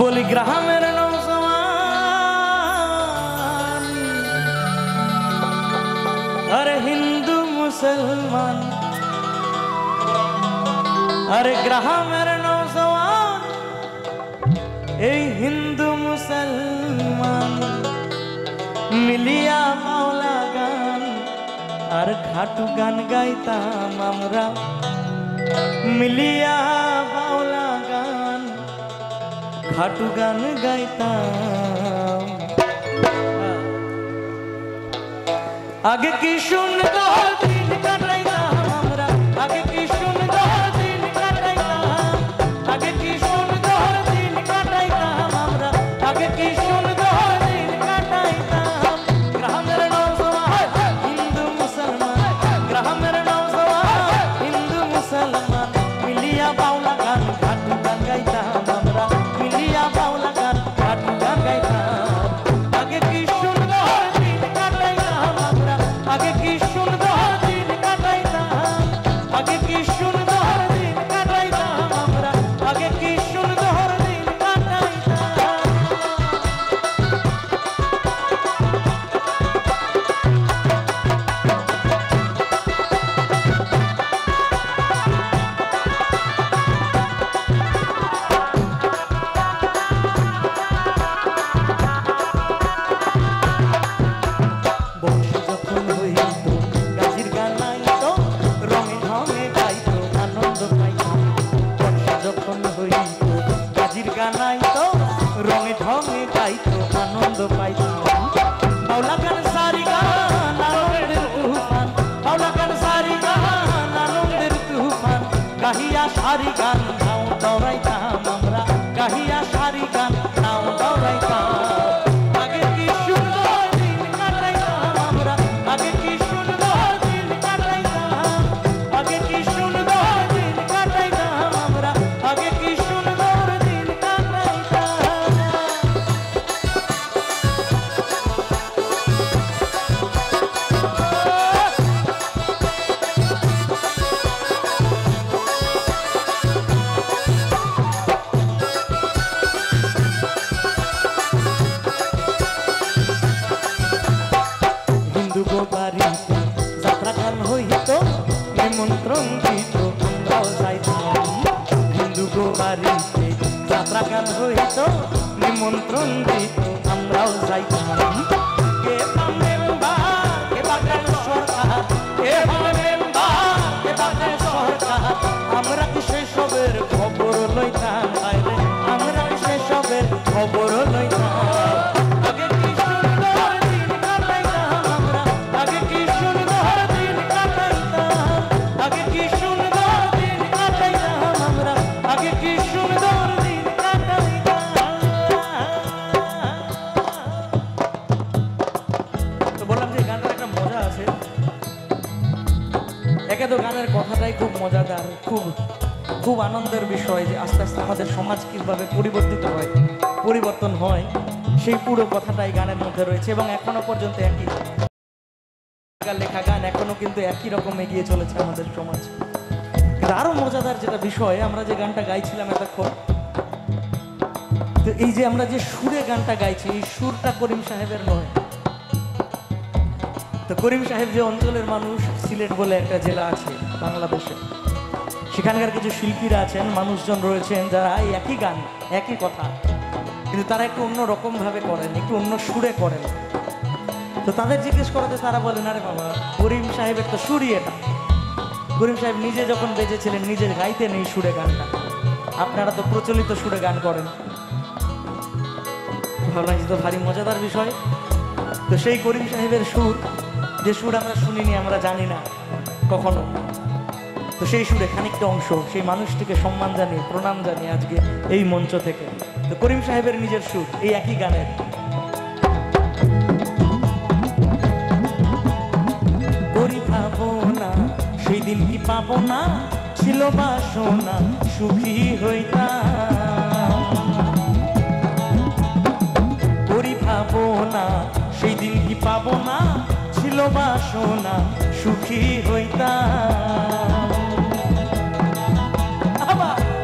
বলি গ্রামের নওজওয়ান আরে হিন্দু মুসলমান, আরে গ্রামের নওজওয়ান এই হিন্দু মুসলমান মিলিয়া মাওলা গান আর খাটু গান গাইতাম আমরা, মিলিয়া মাওলা গান খাটু গান গাইতাম। আগে কি সুন্দর দিন কাটাইতাম আমরা, আগে কি সুন্দর দিন কাটাইতাম, আগে কি সুন্দর দিন কাটাইতাম আমরা, আগে কি সুন্দর দিন কাটাইতাম। গ্রামের নওজওয়ান হিন্দু মুসলমান, গ্রামের নওজওয়ান হিন্দু মুসলমান মিলিয়া বাউলা গান খাটু গান গাইতাম আমরা, মিলিয়া বাউলা গান খাটু গান গাইতাম। আগে কি সুন্দর দিন কাটাইতাম আমরা, আগে কি সুন্দর দিন কাটাইতাম, আগে কি সুন্দর দিন কাটাইতাম আমরা, আগে কি সুন্দর দিন কাটাইতাম। বর্ষা যখন হইত গাজির গান আইত রঙে ঢঙে গাইত আনন্দ পাইতাম, বর্ষা যখন হইত গাজির গান আইত রঙে ঢঙে গাইত আনন্দ পাইতাম। বাউলা গান সারি গান আনন্দের তুফান, বাউলা গান সারি গান আনন্দের তুফান গাহিয়া সারি গান নাও দৌড়াইতাম আমরা, গাহিয়া সারি গান নাও দৌড়াইতাম। আগে কি সুন্দর দিন কাটাইতাম আমরা, আগে কি সুন্দর দিন কাটাইতাম, আগে কি সুন্দর দিন কাটাইতাম আমরা, আগে কি সুন্দর দিন কাটাইতাম। হিন্দু গো বাড়িতে যাত্রা গান হইত নিমন্ত্রণ দিত আমরাও যাইতাম, হিন্দু গো বাড়িতে যাত্রা গান হইত নিমন্ত্রণ দিত আমরাও যাইতাম। কে বা মেম্বার কে বা গ্রাম সরকার, কে বা মেম্বার কে বা গ্রাম সরকার আমরা কি সেসবের খবর লইতাম, আরে আমরা কি সেসবের খবর লইতাম। আগে কি সুন্দর দিন কাটাইতাম আমরা, আগে কি সুন্দর দিন কাটাইতাম, আগে কি সুন্দর দিন কাটাইতাম আমরা, আগে কি সুন্দর দিন কাটাইতাম। তো বললাম যে গানটার একটা মজা আছে, একে তো গানের কথাটাই খুব মজাদার, খুব খুব আনন্দের বিষয় যে আস্তে আস্তে আমাদের সমাজ কিভাবে পরিবর্তিত হয়, পরিবর্তন হয় সেই পুরো কথাটাই গানের মধ্যে রয়েছে। এবং এখনো পর্যন্ত একই লেখা গান এখনো কিন্তু একই রকম এগিয়ে চলেছে আমাদের সমাজ। কিন্তু আরো মজাদার যেটা বিষয়, আমরা যে গানটা গাইছিলাম এতক্ষণ, তো এই যে আমরা যে সুরে গানটা গাইছি এই সুরটা করিম সাহেবের নয়। তো করিম সাহেব যে অঞ্চলের মানুষ, সিলেট বলে একটা জেলা আছে বাংলাদেশে, সেখানকার কিছু শিল্পীরা আছেন, মানুষজন রয়েছেন যারা এই একই গান একই কথা কিন্তু তারা একটু অন্য রকম ভাবে করেন, একটু অন্য সুরে করেন। তো তাদের জিজ্ঞেস করাতে তারা বলেন আরে বাবা করিম সাহেবের তো সুরই এটা, করিম সাহেব নিজে যখন বেঁচেছিলেন নিজে গাইতেন এই সুরে গানটা, আপনারা তো প্রচলিত সুরে গান করেন। ভাবলাম যে তো ভারী মজাদার বিষয়। তো সেই করিম সাহেবের সুর, যে সুর আমরা শুনিনি, আমরা জানি না কখনো, তো সেই সুরে খানিকটা অংশ সেই মানুষটিকে সম্মান জানিয়ে প্রণাম জানিয়ে আজকে এই মঞ্চ থেকে, তো করিম সাহেবের নিজের সুর এই একই গানের। করি পাবো না সেই দিন কি পাবো না, ছিল বাসনা সুখী হইতাম। করি পাবো না সেই দিন কি পাবো না, ছিল বাসনা সুখী হইতাম।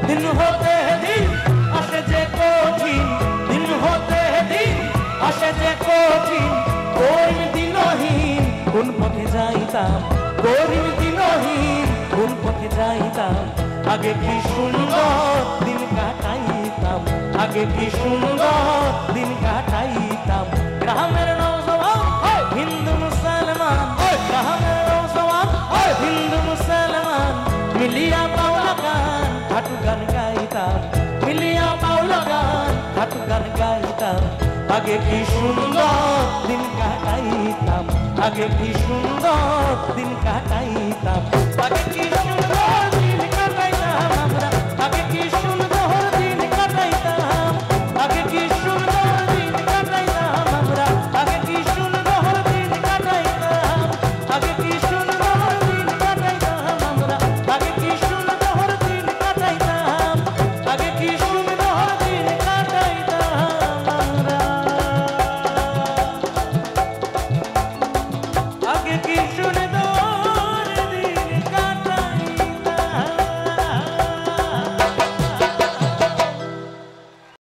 দিন হতে দিন আসে যে কঠিন যাইতাম, আগে কি সুন্দর দিন কাটাইতাম, আগে কি সুন্দর দিন কাটাইতাম। গ্রামের নওজওয়ান হিন্দু মুসলমান, গ্রামের নওজওয়ান হিন্দু মুসলমান মিলিয়া বাউলা গান খাটু গান গাইতাম, মিলিয়া বাউলা গান খাটু গান গাইতাম। আগে কি সুন্দর দিন কাটাইতাম, আগে কি সুন্দর দিন